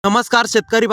नमस्कार शेतकरी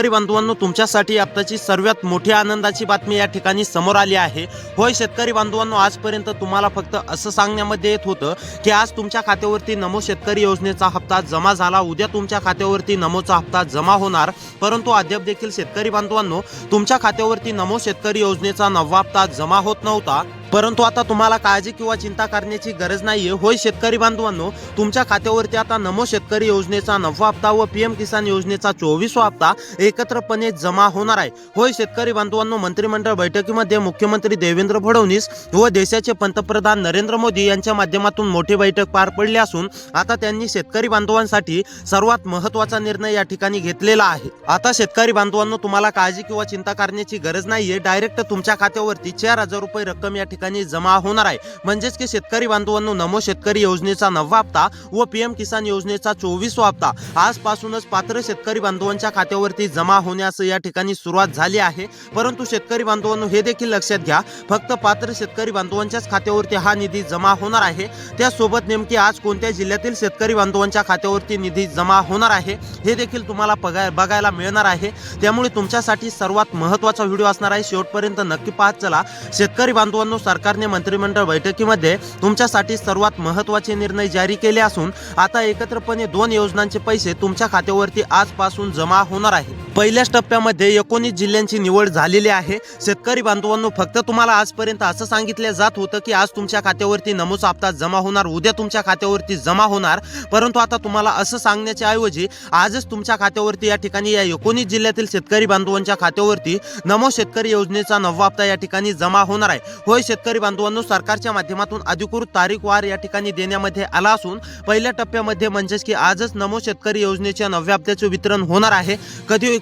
बांधवांनो तुमच्यासाठी आताची सर्वात मोठी आनंदाची बातमी या ठिकाणी समोर आली आहे। होय शेतकरी बांधवांनो, आजपर्यंत तुम्हाला फक्त असं सांगण्यामध्ये येत होतं की आज तुमच्या खात्यावरती नमो शेतकरी योजनेचा हप्ता जमा झाला, उद्या तुमच्या खात्यावरती नमोचा हप्ता जमा होणार, परंतु अद्याप देखील शेतकरी बांधवांनो तुमच्या खात्यावरती नमो शेतकरी योजनेचा नववा हप्ता जमा होत नव्हता। परंतु आता तुम्हाला काळजी किंवा चिंता करण्याची गरज नाहीये। होय शेतकरी बांधवांनो, तुमच्या खात्यावरती आता नमो शेतकरी योजनेचा नववा हप्ता व पीएम किसान योजनेचा 24वा हप्ता एकत्रपणे जमा होणार आहे। होय शेतकरी बांधवांनो, मंत्रिमंडळ बैठकीमध्ये मुख्यमंत्री देवेंद्र फडणवीस व देशाचे पंतप्रधान नरेंद्र मोदी यांच्या माध्यमातून मोठी बैठक पार पडली असून आता त्यांनी शेतकरी बांधवांसाठी सर्वात महत्त्वाचा निर्णय या ठिकाणी घेतलेला आहे। आता शेतकरी बांधवांनो, तुम्हाला काळजी किंवा चिंता करण्याची गरज नाहीये। डायरेक्ट तुमच्या खात्यावरती 4000 रुपये रक्कम या ठिकाणी जमा होणार आहे। म्हणजेच की शेतकरी बांधवांनो, नमो शेतकरी योजनेचा नववा हप्ता व पीएम किसान योजनेचा 24वा हप्ता आजपासूनच पात्र शेतकरी बांधवांच्या खात्यावरती जमा होण्यास या ठिकाणी सुरुवात झाली आहे। परंतु शेतकरी बांधवांनो, हे देखील लक्षात घ्या, फक्त पात्र शेतकरी बांधवांच्याच खात्यावरती हा निधी जमा होणार आहे। त्यासोबत नेमकी आज कोणत्या जिल्ह्यातील शेतकरी बांधवांच्या खात्यावरती निधी जमा होणार आहे हे देखील तुम्हाला बघायला मिळणार आहे। त्यामुळे तुमच्यासाठी सर्वात महत्त्वाचा व्हिडिओ असणार आहे, शेवटपर्यंत नक्की पाहत चला। शेतकरी बांधवांनो, सरकारने मंत्रिमंडळ बैठकीमध्ये तुमच्यासाठी सर्वात महत्त्वाचे निर्णय जारी केले असून आता एकत्रपणे 2 योजनांचे पैसे तुमच्या खात्यावरती आजपासून जमा होणार आहे। पहिल्याच टप्प्यामध्ये 19 जिल्ह्यांची निवड झालेली आहे। शेतकरी बांधवांनो, फक्त तुम्हाला आजपर्यंत असं सांगितलं जात होतं की आज तुमच्या खात्यावरती नमोचा हप्ता जमा होणार, उद्या तुमच्या खात्यावरती जमा होणार, परंतु आता तुम्हाला असं सांगण्याच्या ऐवजी आजच तुमच्या खात्यावरती या ठिकाणी या 19 जिल्ह्यातील शेतकरी बांधवांच्या खात्यावरती नमो शेतकरी योजनेचा नववा हप्ता या ठिकाणी जमा होणार आहे। होय शेतकरी बांधवांनो, सरकारच्या माध्यमातून अधिकृत तारीखवार या ठिकाणी देण्यामध्ये आला असून पहिल्या टप्प्यामध्ये म्हणजेच की आजच नमो शेतकरी योजनेच्या नवव्या हप्त्याचे वितरण होणार आहे।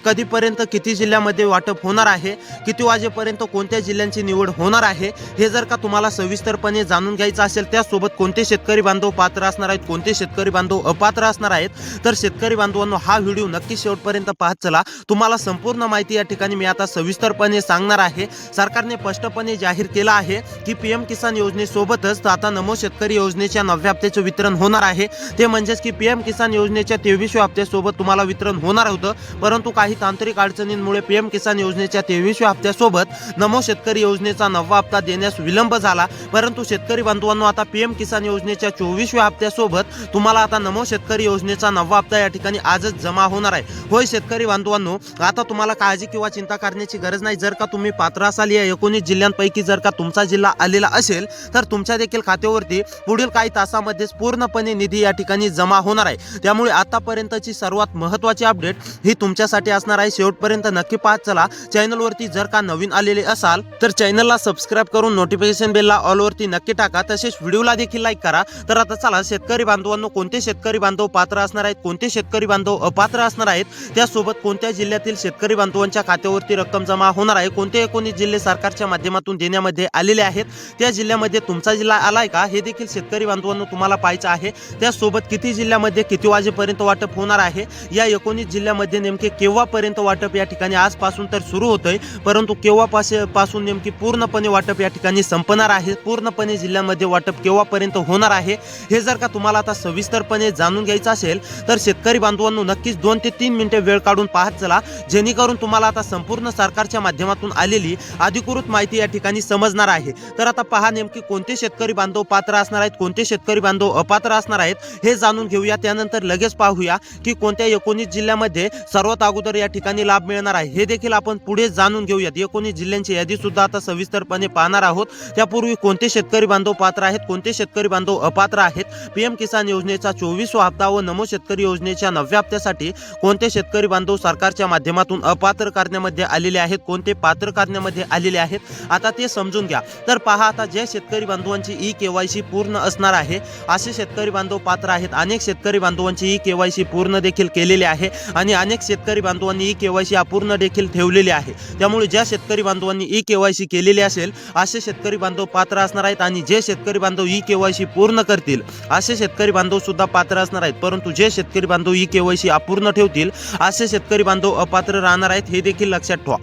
कधीपर्यंत किती जिल्ह्यामध्ये वाटप होणार आहे, किती वाजेपर्यंत कोणत्या जिल्ह्यांची निवड होणार आहे, हे जर का तुम्हाला सविस्तरपणे जाणून घ्यायचं असेल, त्यासोबत कोणते शेतकरी बांधव पात्र असणार आहेत, कोणते शेतकरी बांधव अपात्र असणार आहेत, तर शेतकरी बांधवांनो हा व्हिडिओ नक्की शेवटपर्यंत पाहत चला। तुम्हाला संपूर्ण माहिती या ठिकाणी मी आता सविस्तरपणे सांगणार आहे। सरकारने स्पष्टपणे जाहीर केलं आहे की पीएम किसान योजनेसोबतच आता नमो शेतकरी योजनेच्या नवव्या हप्त्याचे वितरण होणार आहे। ते म्हणजेच की पीएम किसान योजनेच्या 23व्या हप्त्यासोबत तुम्हाला वितरण होणार होतं, परंतु काही तांत्रिक अडचणींमुळे पीएम किसान योजनेच्या 23व्या हप्त्यासोबत नमो शेतकरी योजनेचा नववा हप्ता देण्यास विलंब झाला। परंतु शेतकरी बांधवांनो, आता पीएम किसान योजनेच्या 24व्या हप्त्यासोबत तुम्हाला आता नमो शेतकरी योजनेचा नववा हप्ता या ठिकाणी आजच जमा होणार आहे। होय शेतकरी बांधवांनो, आता तुम्हाला काळजी किंवा चिंता करण्याची गरज नाही। जर का तुम्ही पात्र असाल, या 19 जिल्ह्यांपैकी जर का तुमचा जिल्हा आलेला असेल, तर तुमच्या देखील खात्यावरती पुढील काही तासामध्येच पूर्णपणे निधी या ठिकाणी जमा होणार आहे। त्यामुळे आतापर्यंतची सर्वात महत्त्वाची अपडेट ही तुमच्यासाठी असणार आहे। शेवटपर्यंत नक्की पाहत चला। चॅनलवरती जर का नवीन आलेले असाल तर चॅनलला सबस्क्राइब करून नोटिफिकेशन बेलला ऑलवरती नक्की टाका, तसेच व्हिडिओला देखील लाईक करा। तर आता चला शेतकरी बांधवांनो, कोणते शेतकरी बांधव पात्र असणार आहेत, कोणते शेतकरी बांधव अपात्र असणार आहेत, त्यासोबत कोणत्या जिल्ह्यातील शेतकरी बांधवांच्या खात्यावरती रक्कम जमा होणार आहे, कोणते 19 जिल्हे सरकारच्या माध्यमातून देण्यामध्ये आलेले आहेत, त्या जिल्ह्यामध्ये तुमचा जिल्हा आलाय का हे देखील शेतकरी बांधवांनो तुम्हाला पाहायचं आहे। त्यासोबत किती जिल्ह्यामध्ये किती वाजेपर्यंत वाटप होणार आहे, या 19 जिल्ह्यामध्ये नेमके केव्हापर्यंत वाटप या ठिकाणी आजपासून तर सुरू होतंय, परंतु केव्हापासून नेमकी पूर्णपणे वाटप या ठिकाणी संपणार आहे, पूर्णपणे जिल्ह्यामध्ये वाटप केव्हापर्यंत होणार आहे, हे जर का तुम्हाला आता सविस्तरपणे जाणून घ्यायचं असेल तर शेतकरी बांधवांनो नक्कीच 2 ते 3 मिनिटे वेळ काढून पाहत चला, जेणेकरून तुम्हाला आता संपूर्ण सरकारच्या माध्यमातून आलेली अधिकृत माहिती या ठिकाणी समजणार आहे। तर आता पहा, नेमकी कोणते शेतकरी बांधव पात्र असणार आहेत, कोणते शेतकरी बांधव अपात्र असणार आहेत हे जाणून घेऊया। त्यानंतर लगेच पाहूया की कोणत्या 19 जिल्ह्यामध्ये सर्वात अगोदर या ठिकाणी लाभ मिळणार आहे, हे देखील आपण पुढे जाणून घेऊयात। 19 जिल्ह्यांची यादी सुद्धा आता सविस्तरपणे पाहणार आहोत। त्यापूर्वी कोणते शेतकरी बांधव पात्र आहेत, कोणते शेतकरी बांधव अपात्र आहेत, पीएम किसान योजनेचा 24वा हप्ता व नमो शेतकरी योजनेच्या 9व्या हप्त्यासाठी कोणते शेतकरी बांधव सरकारच्या माध्यमातून अपात्र करण्यामध्ये आलेले आहेत, कोणते पात्र करण्यामध्ये आलेले आहेत, आता ते समजून घ्या। तर पहा, आता ज्या शेतकरी बांधवांची ई-केवायसी पूर्ण असणार आहे असे शेतकरी बांधव पात्र आहेत। अनेक शेतकरी बांधवांची ई-केवायसी पूर्ण देखील केलेली आहे आणि अनेक शेतकरी बांधवांनी ई-केवायसी अपूर्ण देखील ठेवलेली आहे। त्यामुळे ज्या शेतकरी बांधवांनी ई-केवायसी केलेली असेल असे शेतकरी बांधव पात्र असणार आहेत आणि जे शेतकरी बांधव ई-केवायसी पूर्ण करतील असे शेतकरी बांधव सुद्धा पात्र असणार आहेत। परंतु जे शेतकरी बांधव ई-केवायसी अपूर्ण ठेवतील असे शेतकरी बांधव अपात्र राहणार आहेत, हे देखील लक्षात ठेवा।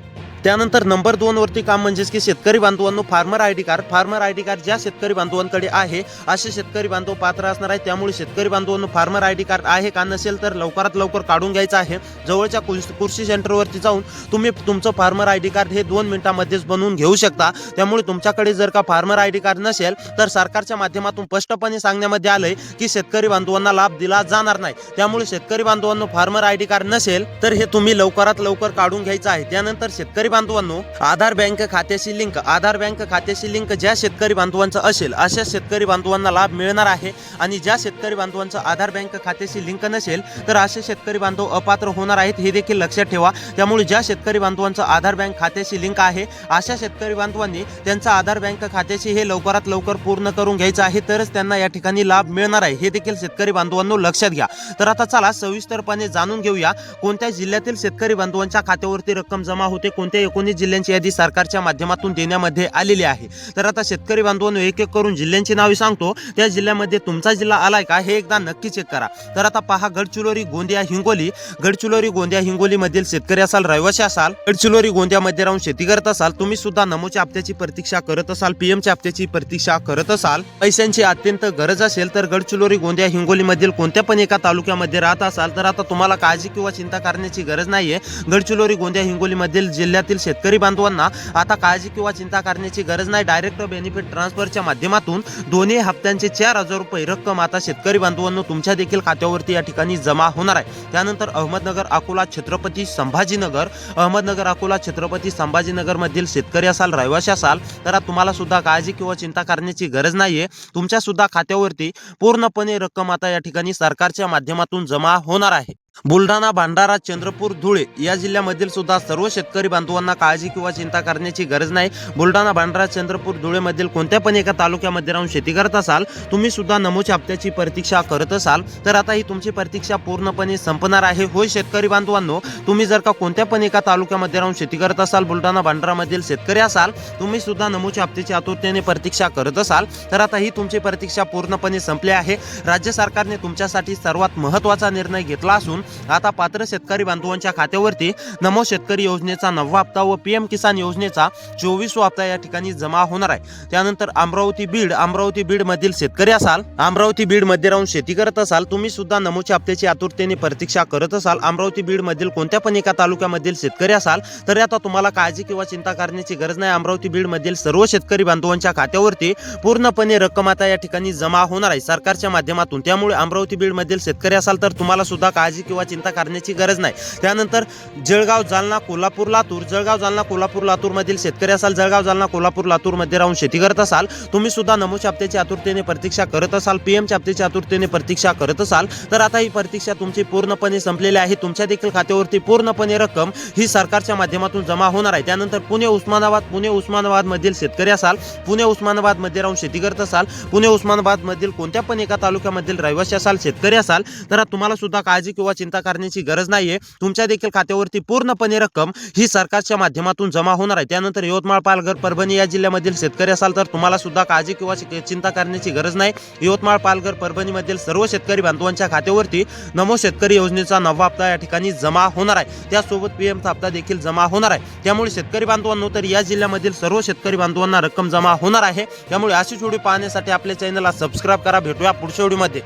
त्यानंतर नंबर 2 वरती काम म्हणजेच की शेतकरी बांधवांनो फार्मर आय डी कार्ड ज्या शेतकरी बांधवांकडे आहे असे शेतकरी बांधव पात्र असणार आहे। त्यामुळे शेतकरी बांधवांनो फार्मर आय डी कार्ड आहे का नसेल तर लवकरात लवकर काढून घ्यायचं आहे। जवळच्या कृषी सेंटरवरती जाऊन तुम्ही तुमचं फार्मर आय डी कार्ड हे 2 मिनिटांमध्येच बनवून घेऊ शकता। त्यामुळे तुमच्याकडे जर का फार्मर आय डी कार्ड नसेल तर सरकारच्या माध्यमातून स्पष्टपणे सांगण्यामध्ये आलंय की शेतकरी बांधवांना लाभ दिला जाणार नाही। त्यामुळे शेतकरी बांधवांनो फार्मर आय डी कार्ड नसेल तर हे तुम्ही लवकरात लवकर काढून घ्यायचं आहे। त्यानंतर शेतकरी बांधवांनो आधार बँक खात्याशी लिंक ज्या शेतकरी बांधवांचं असेल अशा शेतकरी बांधवांना लाभ मिळणार आहे। आणि ज्या शेतकरी बांधवांचं आधार बँक खात्याशी लिंक नसेल तर असे शेतकरी बांधव अपात्र होणार आहेत, हे देखील लक्षात ठेवा। त्यामुळे ज्या शेतकरी बांधवांचं आधार बँक खात्याशी लिंक आहे अशा शेतकरी बांधवांनी त्यांचा आधार बँक खात्याशी हे लवकरात लवकर पूर्ण करून घ्यायचं आहे, तरच त्यांना या ठिकाणी लाभ मिळणार आहे, हे देखील शेतकरी बांधवांनो लक्षात घ्या। तर आता चला सविस्तरपणे जाणून घेऊया कोणत्या जिल्ह्यातील शेतकरी बांधवांच्या खात्यावरती रक्कम जमा होते, कोणत्या 19 जिल्ह्यांची यादी सरकारच्या माध्यमातून देण्यामध्ये आलेली आहे। तर आता शेतकरी बांधवांनो एक एक करून जिल्ह्यांची नावे सांगतो, त्या जिल्ह्यामध्ये तुमचा जिल्हा आलाय का हे एकदा नक्की चेक करा। तर आता पहा गडचिरोली गोंदिया हिंगोली मधील शेतकरी असाल, रहिवासी असाल, गडचिरोली गोंदियामध्ये राहून शेती करत असाल, तुम्ही सुद्धा नमोच्या हप्त्याची प्रतीक्षा करत असाल, पीएमच्या हप्त्याची प्रतीक्षा करत असाल, पैशांची अत्यंत गरज असेल तर गडचिरोली गोंदिया हिंगोली मधील कोणत्या पण एका तालुक्यामध्ये राहत असाल तर आता तुम्हाला काळजी किंवा चिंता करण्याची गरज नाहीये। गडचिरोली गोंदिया हिंगोली मधील जिल्ह्यातील शेतकरी बांधवांना आता काळजी किंवा चिंता करण्याची गरज नाही। डायरेक्ट बेनिफिट ट्रान्सफरच्या माध्यमातून दोन्ही हप्त्यांचे 4000 रुपये रक्कम आता शेतकरी बांधवांनो तुमच्या देखील खात्यावरती या ठिकाणी जमा होणार आहे। त्यानंतर अहमदनगर अकोला छत्रपती संभाजीनगर मधील शेतकरी असाल, रहिवासी असाल तर तुम्हाला सुद्धा काळजी किंवा चिंता करण्याची गरज नाहीये। तुमच्या सुद्धा खात्यावरती पूर्णपणे रक्कम आता या ठिकाणी सरकारच्या माध्यमातून जमा होणार आहे। बुलढाणा, भंडारा, चंद्रपूर, धुळे या जिल्ह्यामधील सुद्धा सर्व शेतकरी बांधवांना काळजी किंवा चिंता करण्याची गरज नाही। बुलढाणा, भंडारा, चंद्रपूर, धुळे मधील कोणत्या पण एका तालुक्यामध्ये राहून शेती करत असाल, तुम्ही सुद्धा नमोच्या हप्त्याची प्रतीक्षा करत असाल तर आता ही तुमची प्रतीक्षा पूर्णपणे संपणार आहे। होय शेतकरी बांधवांनो, तुम्ही जर का कोणत्या पण एका तालुक्यामध्ये राहून शेती करत असाल, बुलढाणा, भंडारा मधील शेतकरी असाल, तुम्ही सुद्धा नमोच्या हप्त्याची आतुरतेने प्रतीक्षा करत असाल तर आता ही तुमची प्रतीक्षा पूर्णपणे संपली आहे। राज्य सरकारने तुमच्यासाठी सर्वात महत्त्वाचा निर्णय घेतला असून आता पात्र शेतकरी बांधवांच्या खात्यावरती नमो शेतकरी योजनेचा 9वा हप्ता व पीएम किसान योजनेचा 24वा हप्ता या ठिकाणी जमा होणार आहे। त्यानंतर अमरावती बीड मधील शेतकरी असाल, अमरावती बीड मध्ये राहून शेती करत असाल, तुम्ही सुद्धा नमोच्या हप्त्याची आतुरतेने प्रतीक्षा करत असाल, अमरावती बीड मधील कोणत्या पण एका तालुक्यामधील शेतकरी असाल तर आता तुम्हाला काळजी किंवा चिंता करण्याची गरज नाही। अमरावती बीड मधील सर्व शेतकरी बांधवांच्या खात्यावरती पूर्णपणे रक्कम आता या ठिकाणी जमा होणार आहे सरकारच्या माध्यमातून। त्यामुळे अमरावती बीड मधील शेतकरी असाल तर तुम्हाला सुद्धा काळजी किंवा चिंता करण्याची गरज नाही। त्यानंतर जळगाव, जालना, कोल्हापूर, लातूर मधील शेतकरी असाल, जळगाव, जालना, कोल्हापूर, लातूर मध्ये राहून शेती करत असाल, तुम्ही सुद्धा नमोच्या हप्त्याची आतुरतेने प्रतीक्षा करत असाल, पीएमच्या हप्त्याची आतुरतेने प्रतीक्षा करत असाल तर आता ही प्रतीक्षा तुमची पूर्णपणे संपलेली आहे। तुमच्या देखील खात्यावरती पूर्णपणे रक्कम ही सरकारच्या माध्यमातून जमा होणार आहे। त्यानंतर पुणे उस्मानाबाद मधील शेतकरी असाल, पुणे उस्मानाबाद मध्ये राहून शेती करत असाल, पुणे उस्मानाबाद मधील कोणत्या पण एका तालुक्यामधील रहिवासी असाल, शेतकरी असाल तर तुम्हाला सुद्धा काळजी किंवा चिंता करण्याची गरज नाहीये। तुमच्या देखील खात्यावरती पूर्णपणे रक्कम ही सरकारच्या माध्यमातून जमा होणार आहे। त्यानंतर यवतमाळ, पालघर, परभणी या जिल्ह्यामधील शेतकरी असाल तर तुम्हाला सुद्धा काळजी किंवा चिंता करण्याची गरज नाही। यवतमाळ, पालघर, परभणी मधील सर्व शेतकरी बांधवांच्या खात्यावरती नमो शेतकरी योजनेचा 9वा हप्ता या ठिकाणी जमा होणार आहे। त्यासोबत पीएमचा हप्ता देखील जमा होणार आहे। त्यामुळे शेतकरी बांधवांनो तर या जिल्ह्यामधील सर्व शेतकरी बांधवांना रक्कम जमा होणार आहे। त्यामुळे अशी व्हिडिओ पाहण्यासाठी आपल्या चॅनलला सबस्क्राइब करा। भेटूया पुढच्या व्हिडिओमध्ये।